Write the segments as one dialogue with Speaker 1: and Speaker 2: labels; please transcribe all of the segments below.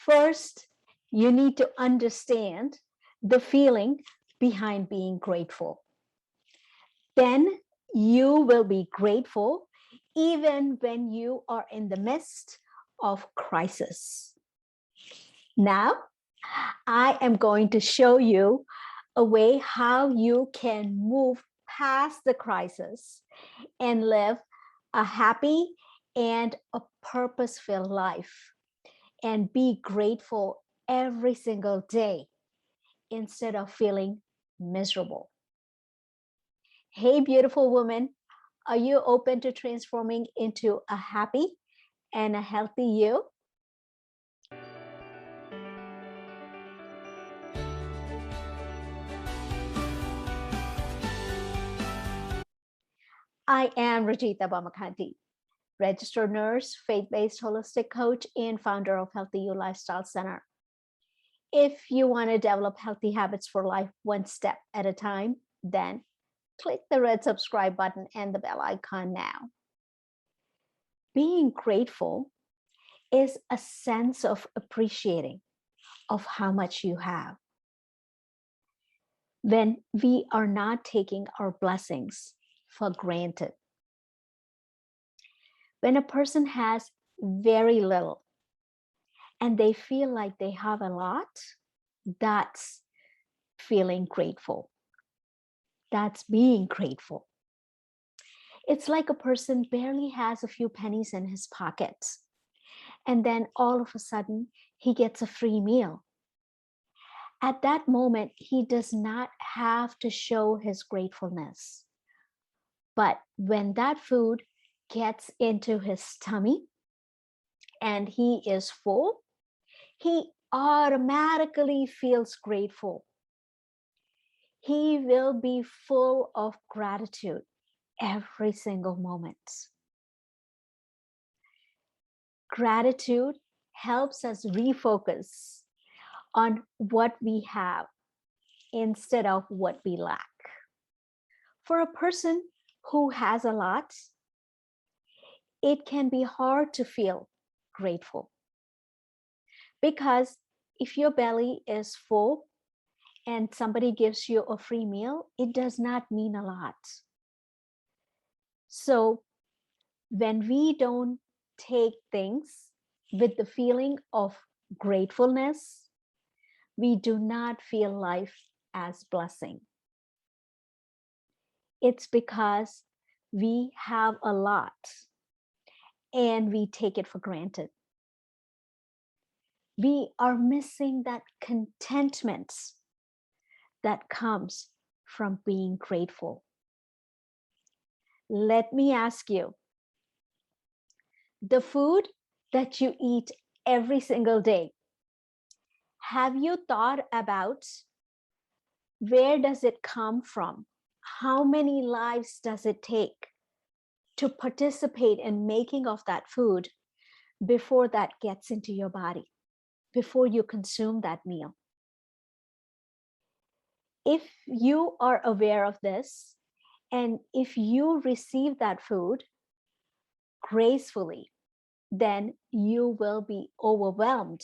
Speaker 1: First, you need to understand the feeling behind being grateful. Then you will be grateful even when you are in the midst of crisis. Now, I am going to show you a way how you can move past the crisis and live a happy and a purpose-filled life and be grateful every single day instead of feeling miserable. Hey, beautiful woman, are you open to transforming into a happy and a healthy you? I am Rajitha Bommakanti, registered nurse, faith-based holistic coach, and founder of Healthy You Lifestyle Center. If you want to develop healthy habits for life one step at a time, then click the red subscribe button and the bell icon now. Being grateful is a sense of appreciating of how much you have. When we are not taking our blessings for granted. When a person has very little and they feel like they have a lot, that's feeling grateful. That's being grateful. It's like a person barely has a few pennies in his pockets, and then all of a sudden he gets a free meal. At that moment, he does not have to show his gratefulness. But when that food gets into his tummy and he is full, he automatically feels grateful. He will be full of gratitude every single moment. Gratitude helps us refocus on what we have instead of what we lack. For a person who has a lot, it can be hard to feel grateful. Because if your belly is full and somebody gives you a free meal, it does not mean a lot. So when we don't take things with the feeling of gratefulness, we do not feel life as blessing. It's because we have a lot and we take it for granted. We are missing that contentment that comes from being grateful. Let me ask you, the food that you eat every single day, have you thought about where does it come from? How many lives does it take to participate in making of that food before that gets into your body, before you consume that meal? If you are aware of this, and if you receive that food gracefully, then you will be overwhelmed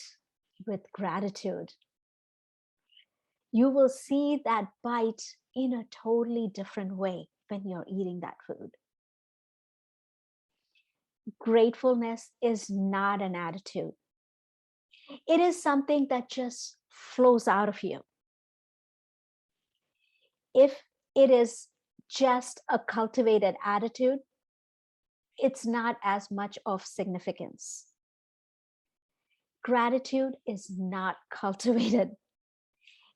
Speaker 1: with gratitude. You will see that bite in a totally different way when you're eating that food. Gratefulness is not an attitude. It is something that just flows out of you. If it is just a cultivated attitude, it's not as much of significance. Gratitude is not cultivated.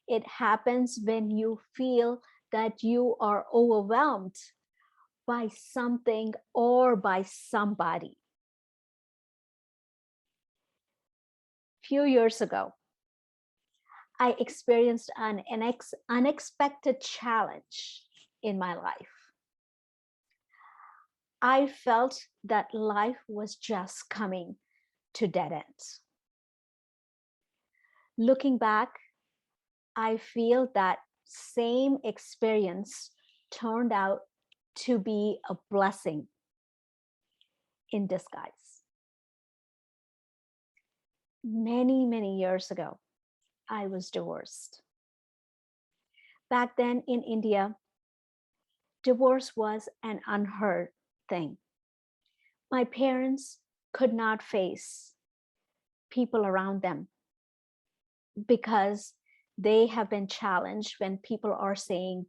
Speaker 1: It happens when you feel that you are overwhelmed by something or by somebody. A few years ago, I experienced an unexpected challenge in my life. I felt that life was just coming to dead ends. Looking back, I feel that same experience turned out to be a blessing in disguise. many years ago, I was divorced. Back then in India, divorce was an unheard thing. My parents could not face people around them because they have been challenged when people are saying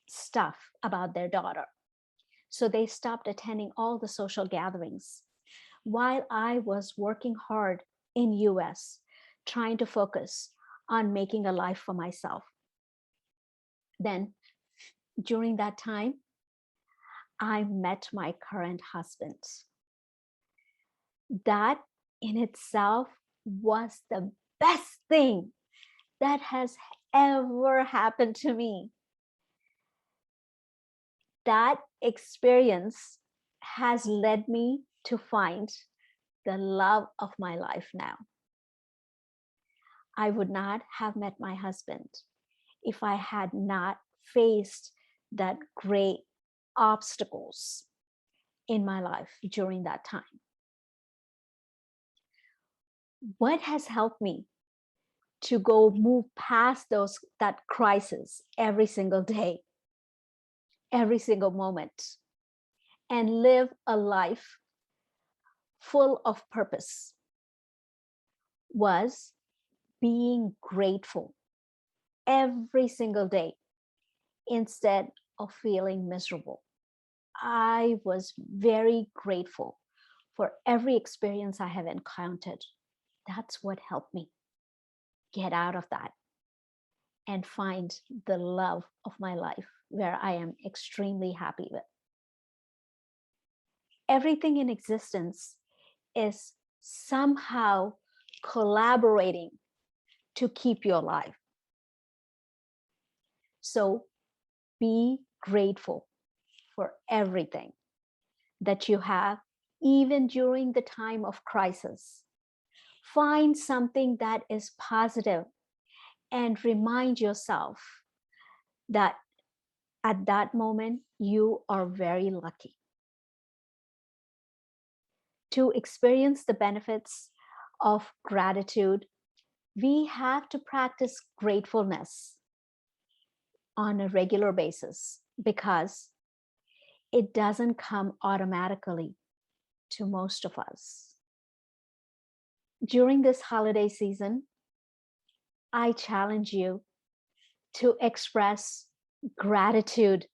Speaker 1: stuff about their daughter. So they stopped attending all the social gatherings while I was working hard in US trying to focus on making a life for myself. Then during that time, I met my current husband. That in itself was the best thing that has ever happened to me. That experience has led me to find the love of my life now. I would not have met my husband if I had not faced that great obstacles in my life during that time. What has helped me to go move past that crisis every single day, every single moment, and live a life full of purpose was being grateful every single day instead of feeling miserable. I was very grateful for every experience I have encountered. That's what helped me get out of that and find the love of my life, where I am extremely happy with. Everything in existence is somehow collaborating to keep you alive. So be grateful for everything that you have, even during the time of crisis. Find something that is positive and remind yourself that at that moment, you are very lucky. To experience the benefits of gratitude, we have to practice gratefulness on a regular basis because it doesn't come automatically to most of us. During this holiday season, I challenge you to express gratitude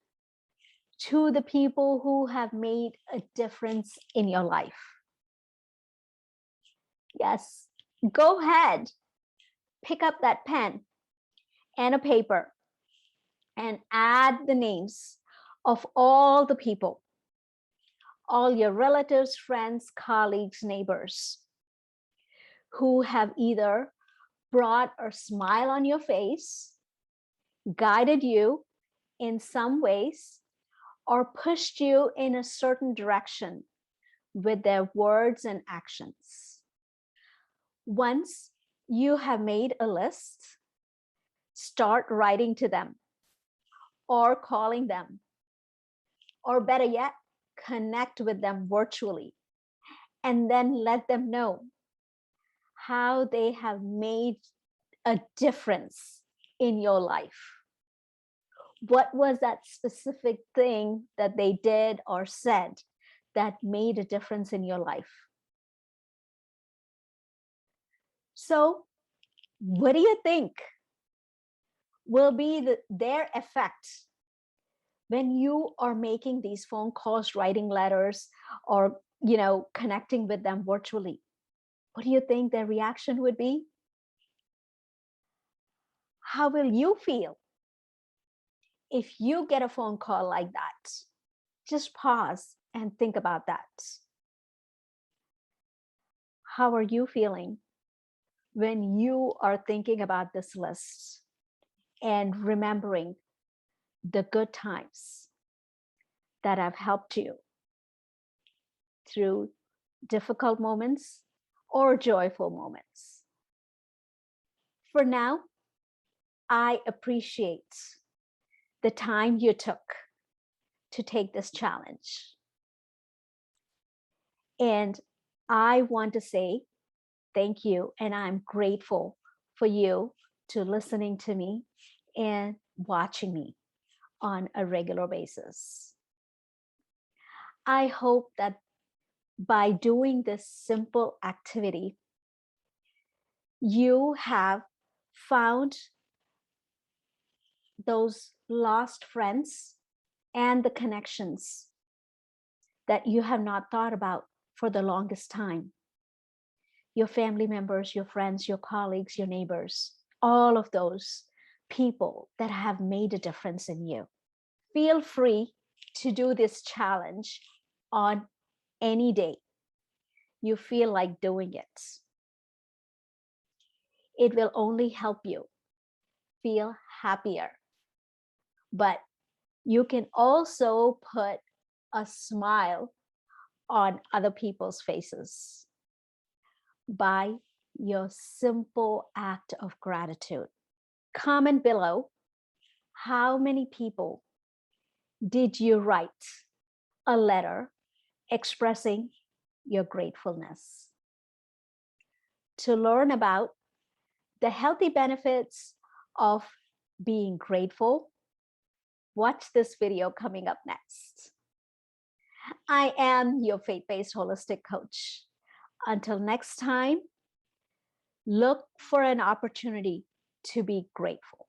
Speaker 1: to the people who have made a difference in your life. Yes, go ahead, pick up that pen and a paper and add the names of all the people, all your relatives, friends, colleagues, neighbors who have either brought a smile on your face, guided you in some ways, or pushed you in a certain direction with their words and actions. Once you have made a list, start writing to them or calling them, or better yet, connect with them virtually and then let them know how they have made a difference in your life. What was that specific thing that they did or said that made a difference in your life? So, what do you think will be their effect when you are making these phone calls, writing letters, or connecting with them virtually? What do you think their reaction would be? How will you feel if you get a phone call like that? Just pause and think about that. How are you feeling when you are thinking about this list and remembering the good times that have helped you through difficult moments or joyful moments? For now, I appreciate the time you took to take this challenge. And I want to say thank you. And I'm grateful for you to listening to me and watching me on a regular basis. I hope that by doing this simple activity, you have found those lost friends and the connections that you have not thought about for the longest time. Your family members, your friends, your colleagues, your neighbors, all of those people that have made a difference in you. Feel free to do this challenge on any day you feel like doing it. It will only help you feel happier. But you can also put a smile on other people's faces by your simple act of gratitude. Comment below, how many people did you write a letter expressing your gratefulness? To learn about the healthy benefits of being grateful, watch this video coming up next. I am your faith-based holistic coach. Until next time, look for an opportunity to be grateful.